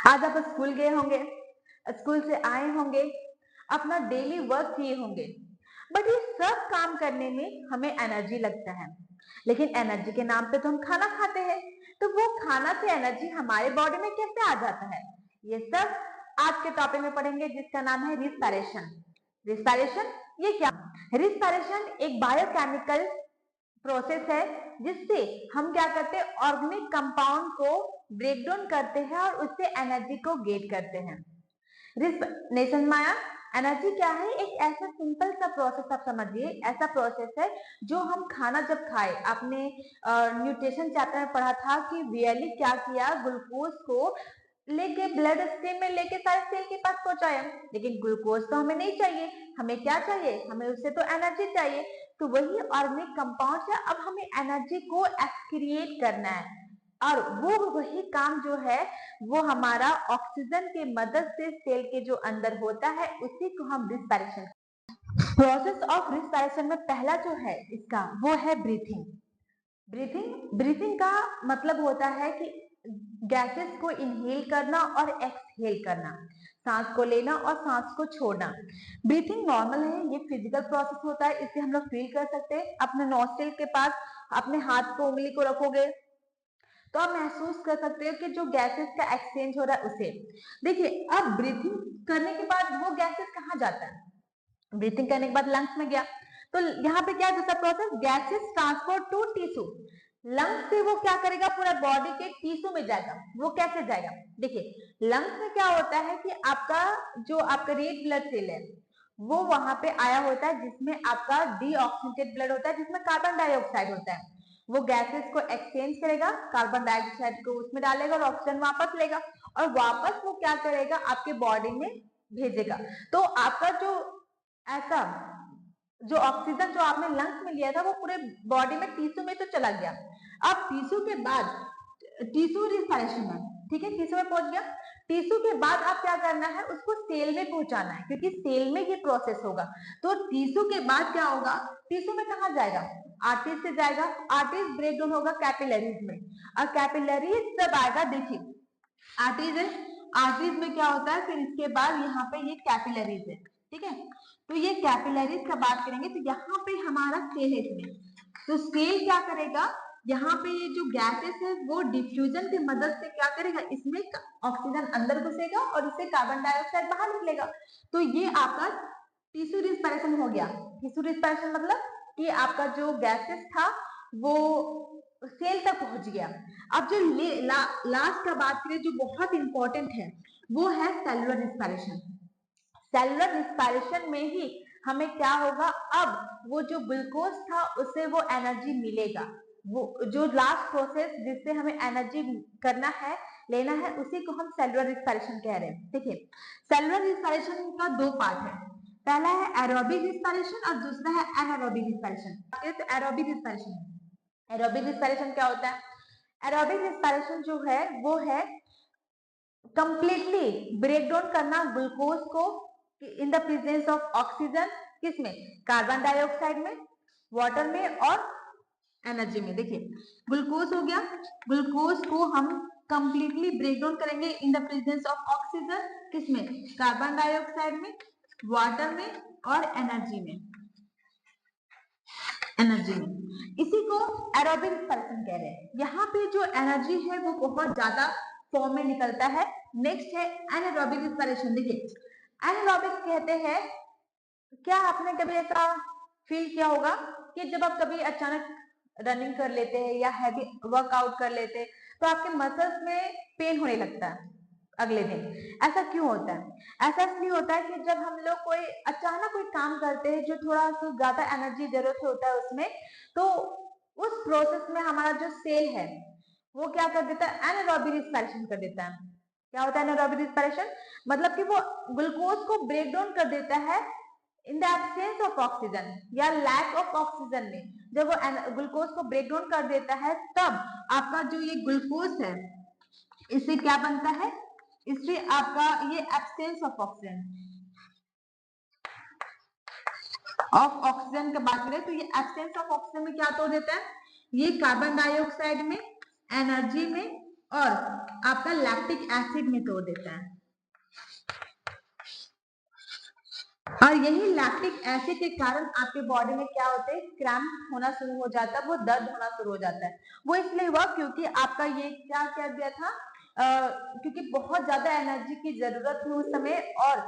आज आप स्कूल गए होंगे, स्कूल से आए होंगे, अपना डेली वर्क किए होंगे, बट ये सब काम करने में हमें एनर्जी लगता है। लेकिन एनर्जी के नाम पे तो हम खाना खाते हैं, तो वो खाना से एनर्जी हमारे बॉडी में कैसे आ जाता है? ये सब आज के टॉपिक में पढ़ेंगे, जिसका नाम है रिस्पायरेशन। रिस्पायरेशन ये क्या? रिस्पायरेशन एक बायोकेमिकल प्रोसेस है जिससे हम क्या करते हैं, ऑर्गेनिक कंपाउंड को ब्रेक डाउन करते हैं और उससे एनर्जी को गेट करते हैं। रिस्पिरेशन माया एनर्जी क्या है? एक ऐसा सिंपल सा प्रोसेस, आप समझिए, ऐसा प्रोसेस है जो हम खाना जब खाए, आपने न्यूट्रिशन चैप्टर में पढ़ा था कि वियरली क्या किया, ग्लूकोज को लेके ब्लड स्ट्रीम में लेके सारे सेल के पास पहुंचाया। लेकिन ग्लूकोज तो हमें नहीं चाहिए, हमें क्या चाहिए? हमें उससे तो एनर्जी चाहिए। तो वही ऑर्गेनिक कंपाउंड है, अब हमें एनर्जी को एक्सक्रिएट करना है, और वो वही काम जो है वो हमारा ऑक्सीजन के मदद से सेल के जो अंदर होता है, उसी को हम रिस्पायरेशन। प्रोसेस ऑफ रिस्पायरेशन में पहला जो है इसका वो है ब्रीथिंग। ब्रीथिंग का मतलब होता है कि गैसेस को इनहेल करना और एक्सहेल करना, सांस को लेना और सांस को छोड़ना। ब्रीथिंग नॉर्मल है, ये फिजिकल प्रोसेस होता है, इसे हम लोग फील कर सकते हैं। अपने नॉस्ट्रिल के पास अपने हाथ को, उंगली को रखोगे तो आप महसूस कर सकते हो कि जो गैसेस का एक्सचेंज हो रहा है उसे। देखिए, अब ब्रीथिंग करने के बाद वो गैसेस कहाँ जाता है? ब्रीथिंग करने के बाद लंग्स में गया, तो यहाँ पे क्या है दूसरा process, gases transport to tissue. Lungs से वो क्या करेगा, पूरा बॉडी के टिश्यू में जाएगा। वो कैसे जाएगा? देखिए, लंग्स में क्या होता है कि आपका रेड ब्लड सेल है, वो वहां पे आया होता है, जिसमें आपका डीऑक्सीनेटेड ब्लड होता है, जिसमें कार्बन डाइऑक्साइड होता है। वो गैसेस को एक्सचेंज करेगा, कार्बन डाइऑक्साइड को उसमें डालेगा और ऑक्सीजन वापस लेगा, और वापस वो क्या करेगा, आपके बॉडी में भेजेगा। तो आपका जो ऐसा जो ऑक्सीजन जो आपने लंग्स में लिया था, वो पूरे बॉडी में टिश्यू में तो चला गया। अब टिश्यू के बाद टिश्यू रिस्पायरेशन है, ठीक है, टिश्यू में पहुंच गया। टिश्यू के बाद आप क्या करना है, उसको सेल में पहुंचाना है, क्योंकि सेल में ये प्रोसेस होगा। तो टिश्यू के बाद क्या होगा, टिश्यू में कहा जाएगा, आर्टरीज से जाएगा, आर्टरीज ब्रेक डाउन होगा कैपिलरीज में, और कैपिलरीज जब आएगा, देखिए आर्टरीज है, आर्टरीज में क्या होता है, फिर इसके बाद यहाँ पे ये कैपिलरीज है, ठीक है। तो ये कैपिलरीज का बात करेंगे, तो यहाँ पे हमारा सेल है इसमें। तो सेल क्या करेगा, यहाँ पे ये जो गैसेस है वो डिफ्यूजन की मदद से क्या करेगा, इसमें ऑक्सीजन अंदर घुसेगा और इससे कार्बन डाइऑक्साइड बाहर निकलेगा। तो ये आपका टिश्यू रिस्पायरेशन हो गया। टिश्यू रिस्पायरेशन मतलब कि आपका जो गैसेस था वो सेल तक पहुंच गया। अब जो लास्ट का बात करें, जो बहुत इंपॉर्टेंट है, वो है सेलुलर रिस्पायरेशन। सेलुलर रिस्पायरेशन में ही हमें क्या होगा, अब वो जो ग्लूकोज था उससे वो एनर्जी मिलेगा। वो जो लास्ट प्रोसेस जिससे हमें एनर्जी करना है, लेना है, उसी को हम सेलुलर रिस्पायरेशन कह रहे हैं। देखिए, सेलुलर रिस्पायरेशन का दो पार्ट है, पहला है एरोबिक रिस्पायरेशन और दूसरा है anaerobic respiration. Aerobic respiration, aerobic respiration क्या होता है? एरोबिक रिस्पायरेशन जो है वो है कंप्लीटली ब्रेक डाउन करना ग्लूकोज को in the presence of oxygen, किसमें? कार्बन डाइऑक्साइड में, वाटर में और एनर्जी में। देखिए, ग्लूकोज हो गया, ग्लूकोज को हम कंप्लीटली ब्रेक डाउन करेंगे in the presence of oxygen, किसमें? कार्बन डाइऑक्साइड में, वाटर में और एनर्जी में। इसी को एरोबिक रिस्पायरेशन कह रहे हैं। यहाँ पे जो एनर्जी है वो बहुत ज्यादा फॉर्म में निकलता है। नेक्स्ट है एनारोबिक रिस्पायरेशन। देखिए, एनारोबिक कहते हैं, क्या आपने कभी ऐसा फील किया होगा कि जब आप कभी अचानक रनिंग कर लेते हैं या हैवी वर्कआउट कर लेते हैं, तो आपके मसल्स में पेन होने लगता है अगले दिन? ऐसा क्यों होता है? ऐसा इसलिए होता है कि जब हम लोग कोई अचानक कोई काम करते हैं जो थोड़ा सा ज्यादा एनर्जी जरूरत होता है उसमें, तो उस प्रोसेस में हमारा जो सेल है वो क्या कर देता है, एनारोबिक रिस्पायरेशन कर देता है। क्या होता है एनारोबिक रिस्पायरेशन? मतलब कि वो ग्लूकोज को ब्रेक डाउन कर देता है in the absence of oxygen या लैक ऑफ ऑक्सीजन में। जब वो ग्लूकोज को ब्रेक डाउन कर देता है, तब आपका जो ये ग्लूकोज है, इससे क्या बनता है, इससे आपका ये एब्सेंस ऑफ ऑक्सीजन की बात करें, तो ये एब्सेंस ऑफ ऑक्सीजन में क्या तोड़ देता है, ये कार्बन डाइऑक्साइड में, एनर्जी में और आपका लैक्टिक एसिड में तोड़ देता है। और यही लैक्टिक एसिड के कारण आपके बॉडी में क्या होता है, क्रैम्प होना शुरू हो जाता है, वो दर्द होना शुरू हो जाता है। वो इसलिए हुआ क्योंकि आपका ये क्या कर दिया था, क्योंकि बहुत ज्यादा एनर्जी की जरूरत थी उस समय और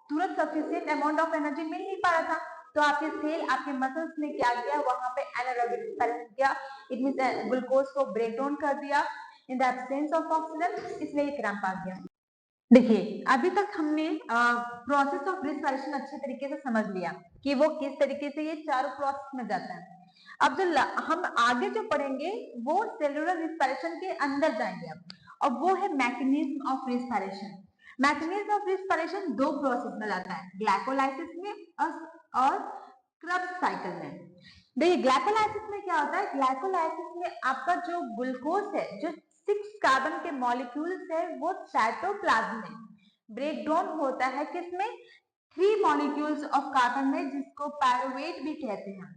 तुरंत सफिशिएंट अमाउंट ऑफ एनर्जी मिल नहीं पा रहा था, तो आपके सेल, आपके मसल्स ने क्या किया, वहां पे एनारोबिक रिस्पायरेशन किया। इट मींस ग्लूकोज को ब्रेक डाउन कर दिया in the absence of oxygen, इसलिए ये क्रैम्प आ गया। देखिए, अभी तक हमने प्रोसेस ऑफ रिस्पायरेशन अच्छे तरीके से समझ लिया कि वो किस तरीके से ये चारों प्रोसेस में जाता है। अब जो हम आगे जो पढ़ेंगे वो सेलुलर रिस्पायरेशन के अंदर जाएंगे अब, और वो है mechanism of respiration. Mechanism of respiration दो प्रोसेस में जाता है, ग्लाइकोलाइसिस में और क्रेब्स साइकिल में। देखिए, ग्लाइकोलाइसिस में क्या होता है, ग्लाइकोलाइसिस में आपका जो ग्लूकोज है, जो 6 कार्बन के मॉलिक्यूल्स है, वो साइटोप्लाज्म में ब्रेक डाउन होता है, किसमें, 3 मॉलिक्यूल्स ऑफ कार्बन में, जिसको पायरुवेट भी कहते हैं।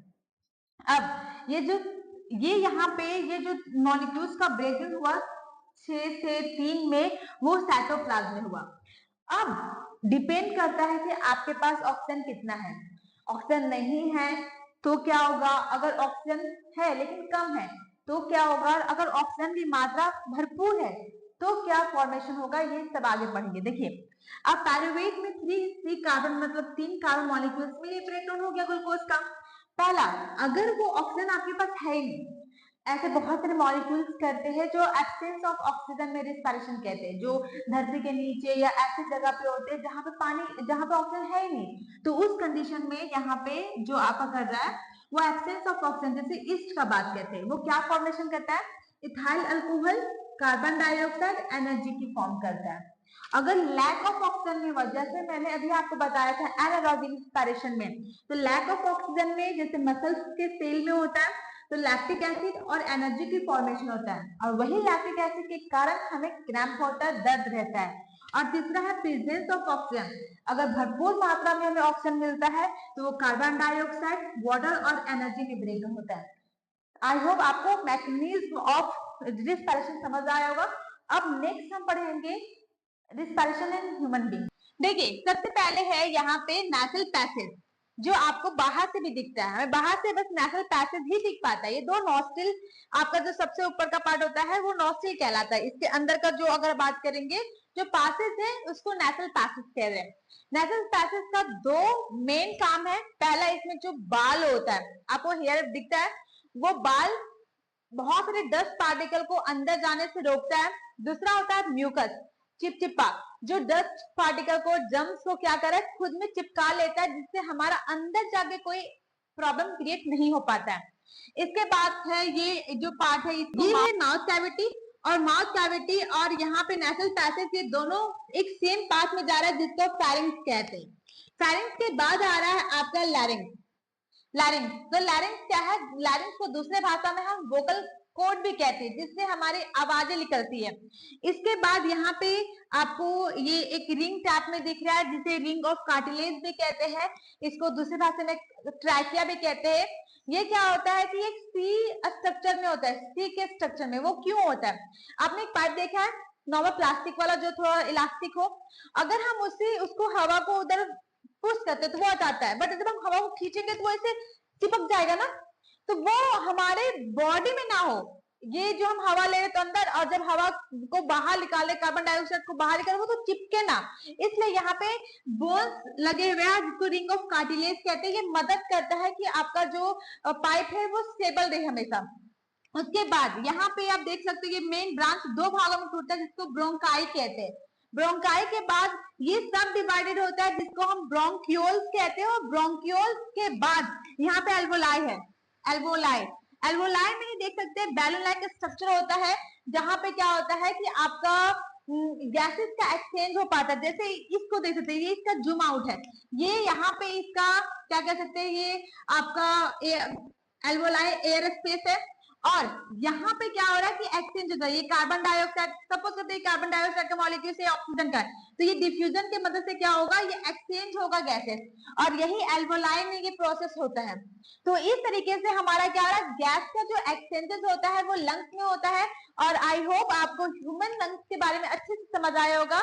अब ये यहाँ पे ये जो मॉलिक्यूल्स का ब्रेक डाउन हुआ 6 से 3 में, वो साइटोप्लाज्म में हुआ। अब डिपेंड करता है कि आपके पास ऑक्सीजन कितना है। ऑक्सीजन नहीं है तो क्या होगा, अगर ऑक्सीजन है लेकिन कम है तो क्या होगा, अगर ऑक्सीजन की मात्रा भरपूर है तो क्या फॉर्मेशन होगा, ये सब आगे पढ़ेंगे। देखिए, अब पायरुवेट में 3 कार्बन मतलब 3 कार्बन मॉलिक्यूल्स में ये ब्रेकडाउन हो गया ग्लूकोज का। पहला, अगर वो ऑक्सीजन आपके पास है ही नहीं, ऐसे बहुत सारे मॉलिक्यूल्स करते हैं जो एब्सेंस ऑफ ऑक्सीजन में रिस्पायरेशन कहते हैं, जो धरती के नीचे या ऐसी जगह पे होते हैं जहां पे पानी, जहां पे ऑक्सीजन है ही नहीं, तो उस कंडीशन में यहाँ पे जो आपका कर रहा है वो एब्सेंस ऑफ ऑक्सीजन, जैसे ईस्ट का बात करते हैं, वो क्या फॉर्मेशन करता है, ethyl alcohol carbon dioxide energy की फॉर्म करता है। अगर लैक ऑफ ऑक्सीजन में, जैसे मैंने अभी आपको बताया था एनारोबिक रिस्पायरेशन में, तो लैक ऑफ ऑक्सीजन में जैसे मसल्स के सेल में होता है तो लैक्टिक एसिड और एनर्जी की फॉर्मेशन होता है, और वही लैक्टिक एसिड के कारण हमें क्रैम्प होता है, दर्द रहता है। और तीसरा है प्रेजेंस ऑफ ऑक्सीजन, अगर भरपूर मात्रा में हमें ऑक्सीजन मिलता है तो वो कार्बन डाइऑक्साइड, वाटर और एनर्जी में ब्रेक होता है। आई होप आपको मैकेनिज्म ऑफ रिस्पायरेशन समझ आया होगा। अब नेक्स्ट हम पढ़ेंगे रिस्पायरेशन इन ह्यूमन बीइंग। देखिए, सबसे पहले है यहाँ पे नेसल पैसेज, जो आपको बाहर से भी दिखता है, हमें बाहर से बस नेसल पैसेज ही दिख पाता है। ये 2 नॉस्ट्रिल, आपका जो सबसे ऊपर का पार्ट होता है वो नॉस्ट्रिल कहलाता है। इसके अंदर का जो अगर बात करेंगे, जो पासेज है उसको नेसल पैसेज कह रहे हैं। नेसल पैसेज का 2 मेन काम है। पहला, इसमें जो बाल होता है, आपको हेयर दिखता है, वो बाल बहुत सारे डस्ट पार्टिकल को अंदर जाने से रोकता है। दूसरा होता है म्यूकस, चिपचिपा, जो डस्ट पार्टिकल को, जम्स को क्या करे, खुद में चिपका लेता है, जिससे हमारा अंदर जाके कोई प्रॉब्लम क्रिएट नहीं हो पाता है। इसके बाद है ये जो पार्ट है, ये है माउथ कैविटी, और माउथ कैविटी और यहाँ पे नेसल पैसेज, ये दोनों एक सेम पार्ट में जा रहा है, जिसको फेरिंक्स कहते हैं। फेरिंक्स के बाद आ रहा है आपका लैरिंक्स। लैरिंक्स, तो लैरिंक्स क्या है, लैरिंक्स को दूसरे भाषा में हम वोकल कोड भी कहते हैं, जिससे हमारी आवाजें निकलती है। इसके बाद यहाँ पे आपको ये एक रिंग टाइप में दिख रहा है, जिसे रिंग ऑफ कार्टिलेज भी कहते हैं, इसको दूसरी भाषा में ट्रैकिया भी कहते हैं। ये क्या होता है कि एक सी स्ट्रक्चर में होता है, सी के स्ट्रक्चर में। वो क्यों होता है, आपने एक पाइप देखा है नॉर्मल प्लास्टिक वाला, जो थोड़ा इलास्टिक हो, अगर हम उसको हवा को उधर पुश करते तो वो हटाता है, बट जब हम हवा को खींचेंगे तो वो ऐसे चिपक जाएगा ना, तो वो हमारे बॉडी में ना हो। ये जो हम हवा ले रहे तो अंदर, और जब हवा को बाहर निकाले, कार्बन डाइऑक्साइड को बाहर निकाले, वो तो चिपके ना, इसलिए यहाँ पे बोन्स लगे हुए हैं, जिसको रिंग ऑफ कार्टिलेज कहते हैं। ये मदद करता है कि आपका जो पाइप है वो स्टेबल रहे हमेशा। उसके बाद यहाँ पे आप देख सकते हो ये मेन ब्रांच 2 भागों में टूटता है, जिसको ब्रोंकाई कहते हैं। ब्रोंकाई के बाद ये सब डिवाइडेड होता है, जिसको हम ब्रोंक्यूल्स कहते हैं, और ब्रोंक्यूल्स के बाद यहाँ पे एल्वोलाई है। एल्वोलाई, एल्वोलाई में ही देख सकते हैं बैलून लाइक स्ट्रक्चर होता है, जहां पे क्या होता है कि आपका गैसेस का एक्सचेंज हो पाता है। जैसे इसको देख सकते हैं, ये इसका जूम आउट है, ये यहाँ पे इसका क्या कह सकते हैं, ये आपका एल्वोलाई एयर स्पेस है, और यहाँ पे क्या हो रहा है कि एक्सचेंज हो रहा है, ये कार्बन डाइऑक्साइड, सपोज करते हैं कार्बन डाइऑक्साइड का मॉलिक्यूल से ऑक्सीजन का है, तो ये डिफ्यूजन की मदद से क्या होगा, ये एक्सचेंज होगा गैसेस, और यही एल्वोलाइन में ये प्रोसेस होता है। तो इस तरीके से हमारा क्या हो रहा है, गैस का जो एक्सचेंजेस होता है वो लंग्स में होता है। और आई होप आपको ह्यूमन लंग्स के बारे में अच्छे से समझ आया होगा।